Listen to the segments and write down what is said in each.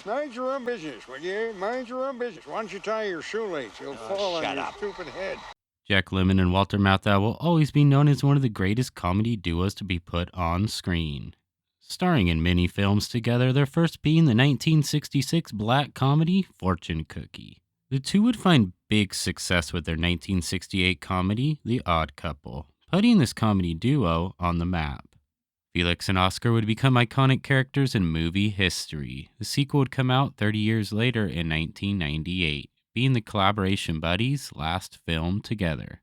Mind your own business, will you? Mind your own business. Why don't you tie your shoelace? You'll fall on your stupid head. Jack Lemmon and Walter Matthau will always be known as one of the greatest comedy duos to be put on screen. Starring in many films together, their first being the 1966 black comedy Fortune Cookie. The two would find big success with their 1968 comedy The Odd Couple, putting this comedy duo on the map. Felix and Oscar would become iconic characters in movie history. The sequel would come out 30 years later in 1998. Being the collaboration buddies' last film together.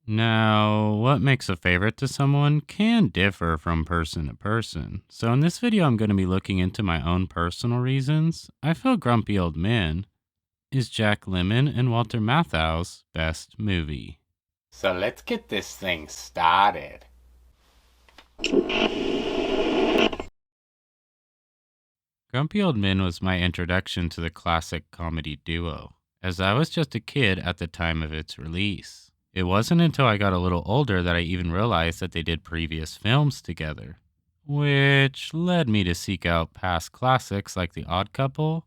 Now, what makes a favorite to someone can differ from person to person. So in this video, I'm going to be looking into my own personal reasons. I feel Grumpy Old Men is Jack Lemmon and Walter Matthau's best movie. So let's get this thing started. Grumpy Old Men was my introduction to the classic comedy duo, as I was just a kid at the time of its release. It wasn't until I got a little older that I even realized that they did previous films together, which led me to seek out past classics like The Odd Couple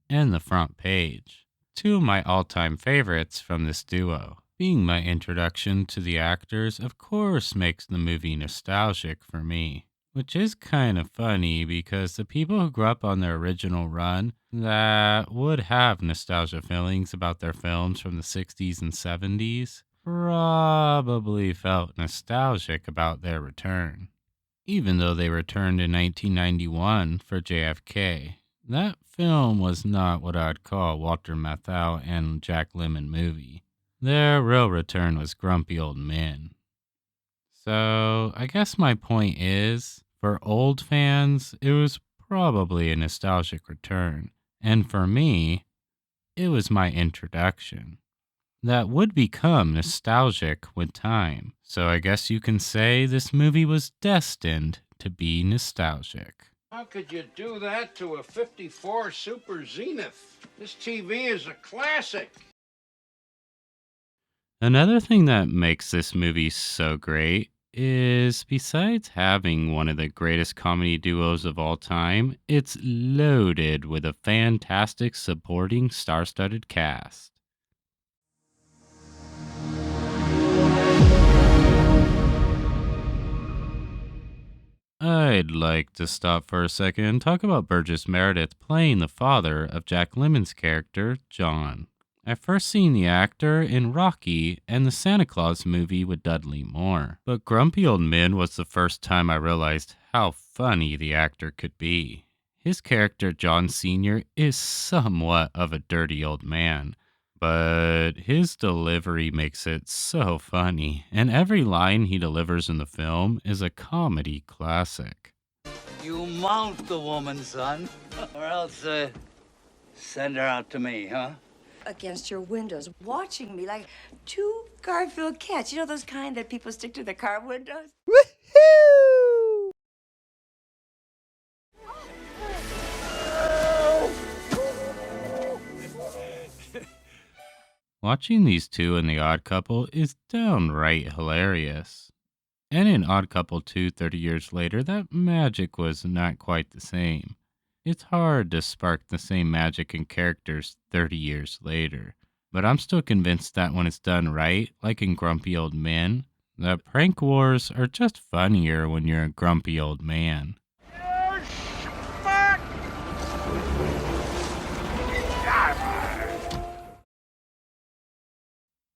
and The Front Page, two of my all-time favorites from this duo. Being my introduction to the actors, of course, makes the movie nostalgic for me. Which is kind of funny because the people who grew up on their original run that would have nostalgia feelings about their films from the 60s and 70s probably felt nostalgic about their return. Even though they returned in 1991 for JFK, that film was not what I'd call Walter Matthau and Jack Lemmon movie. Their real return was Grumpy Old Men. So, I guess my point is, for old fans, it was probably a nostalgic return. And for me, it was my introduction. That would become nostalgic with time. So I guess you can say this movie was destined to be nostalgic. How could you do that to a 54 Super Zenith? This TV is a classic. Another thing that makes this movie so great is, besides having one of the greatest comedy duos of all time, it's loaded with a fantastic supporting star-studded cast. I'd like to stop for a second and talk about Burgess Meredith playing the father of Jack Lemmon's character, John. I first seen the actor in Rocky and the Santa Claus movie with Dudley Moore. But Grumpy Old Men was the first time I realized how funny the actor could be. His character, John Sr., is somewhat of a dirty old man, but his delivery makes it so funny, and every line he delivers in the film is a comedy classic. You mount the woman, son, or else send her out to me, huh? Against your windows, watching me like two Garfield cats. You know those kind that people stick to their car windows? Woohoo! Watching these two in The Odd Couple is downright hilarious. And in Odd Couple 2 30 years later, that magic was not quite the same. It's hard to spark the same magic in characters 30 years later. But I'm still convinced that when it's done right, like in Grumpy Old Men, the prank wars are just funnier when you're a grumpy old man.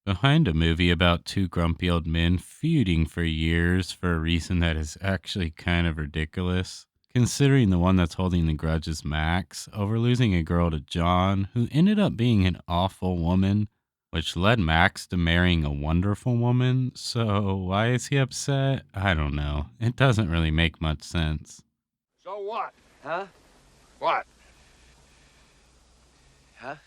Behind a movie about two grumpy old men feuding for years for a reason that is actually kind of ridiculous, considering the one that's holding the grudge is Max over losing a girl to John, who ended up being an awful woman, which led Max to marrying a wonderful woman. So why is he upset? I don't know. It doesn't really make much sense. So what? Huh? What? Huh?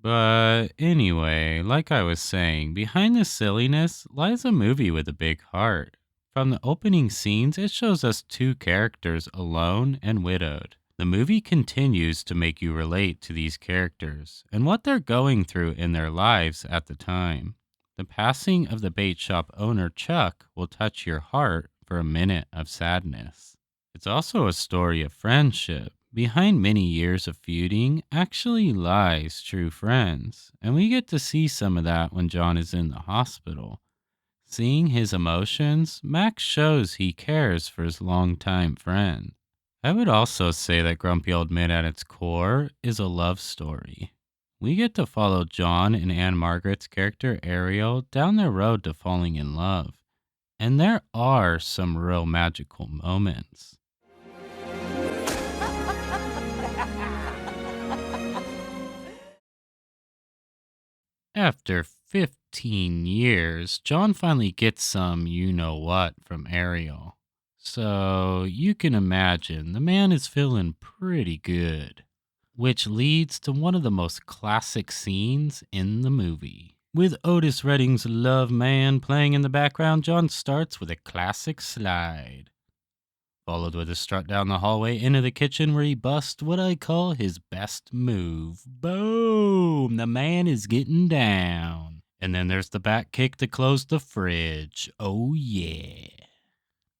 But anyway, like I was saying, behind this silliness lies a movie with a big heart. From the opening scenes, it shows us two characters alone and widowed. The movie continues to make you relate to these characters and what they're going through in their lives at the time. The passing of the bait shop owner, Chuck, will touch your heart for a minute of sadness. It's also a story of friendship Behind many years of feuding actually lies true friends, and we get to see some of that when John is in the hospital. Seeing his emotions, Max shows he cares for his longtime friend. I would also say that Grumpy Old Men at its core is a love story. We get to follow John and Anne Margaret's character Ariel down their road to falling in love, and there are some real magical moments. After 15 years, John finally gets some you know what from Ariel. So you can imagine the man is feeling pretty good, which leads to one of the most classic scenes in the movie. With Otis Redding's Love Man playing in the background, John starts with a classic slide, followed with a strut down the hallway into the kitchen where he busts what I call his best move. Boom! The man is getting down. And then there's the back kick to close the fridge. Oh yeah.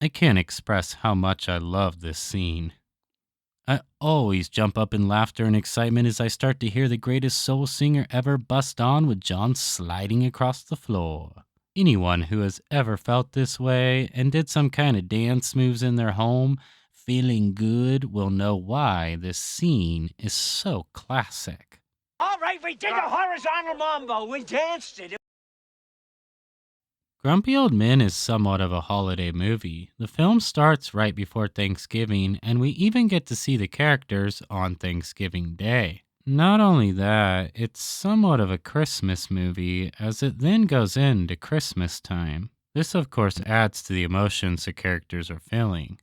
I can't express how much I love this scene. I always jump up in laughter and excitement as I start to hear the greatest soul singer ever bust on with John sliding across the floor. Anyone who has ever felt this way and did some kind of dance moves in their home feeling good will know why this scene is so classic. All right, we did a horizontal mambo. We danced it. Grumpy Old Men is somewhat of a holiday movie. The film starts right before Thanksgiving, and we even get to see the characters on Thanksgiving Day. Not only that, it's somewhat of a Christmas movie, as it then goes into Christmas time. This, of course, adds to the emotions the characters are feeling.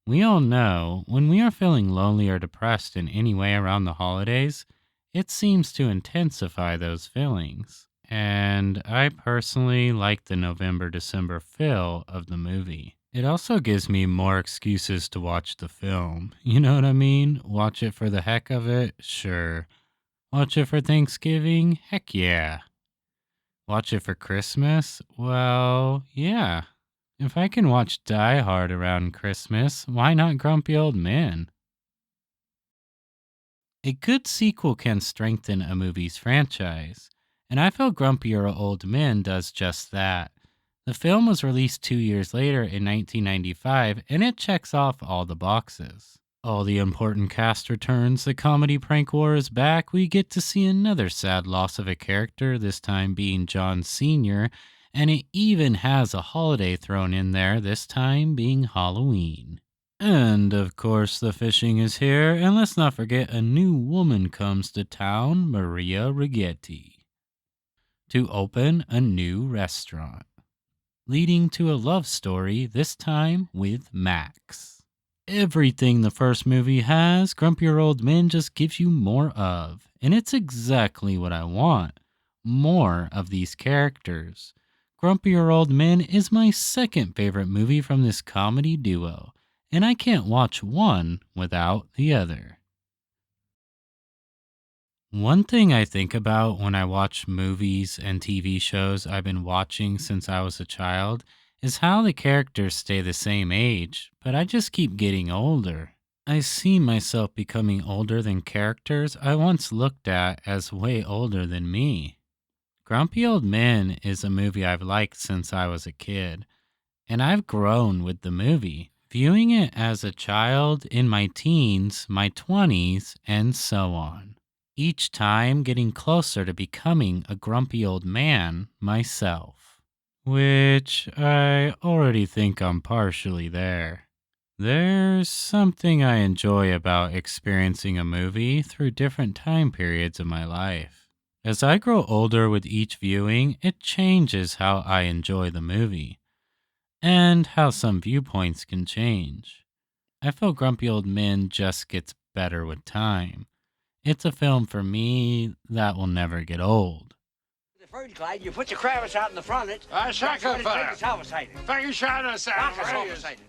We all know when we are feeling lonely or depressed in any way around the holidays, it seems to intensify those feelings. And I personally like the November-December feel of the movie. It also gives me more excuses to watch the film. You know what I mean? Watch it for the heck of it? Sure. Watch it for Thanksgiving? Heck yeah. Watch it for Christmas? Well, yeah. If I can watch Die Hard around Christmas, why not Grumpy Old Men? A good sequel can strengthen a movie's franchise, and I feel Grumpier Old Men does just that. The film was released 2 years later in 1995, and it checks off all the boxes. All the important cast returns, the comedy prank war is back, we get to see another sad loss of a character, this time being John Sr., and it even has a holiday thrown in there, this time being Halloween. And of course the fishing is here, and let's not forget a new woman comes to town, Maria Righetti, to open a new restaurant, leading to a love story, this time with Max. Everything the first movie has, Grumpier Old Men just gives you more of, and it's exactly what I want. More of these characters. Grumpier Old Men is my second favorite movie from this comedy duo, and I can't watch one without the other. One thing I think about when I watch movies and TV shows I've been watching since I was a child is how the characters stay the same age, but I just keep getting older. I see myself becoming older than characters I once looked at as way older than me. Grumpy Old Men is a movie I've liked since I was a kid, and I've grown with the movie, viewing it as a child in my teens, my 20s, and so on. Each time getting closer to becoming a grumpy old man myself, which I already think I'm partially there. There's something I enjoy about experiencing a movie through different time periods of my life. As I grow older with each viewing, it changes how I enjoy the movie, and how some viewpoints can change. I feel Grumpy Old Men just gets better with time. It's a film for me that will never get old. The first glide, you put your kravats out in the front. I second that. It's oversighted. Thank you, Shadow Sam. It's oversighted.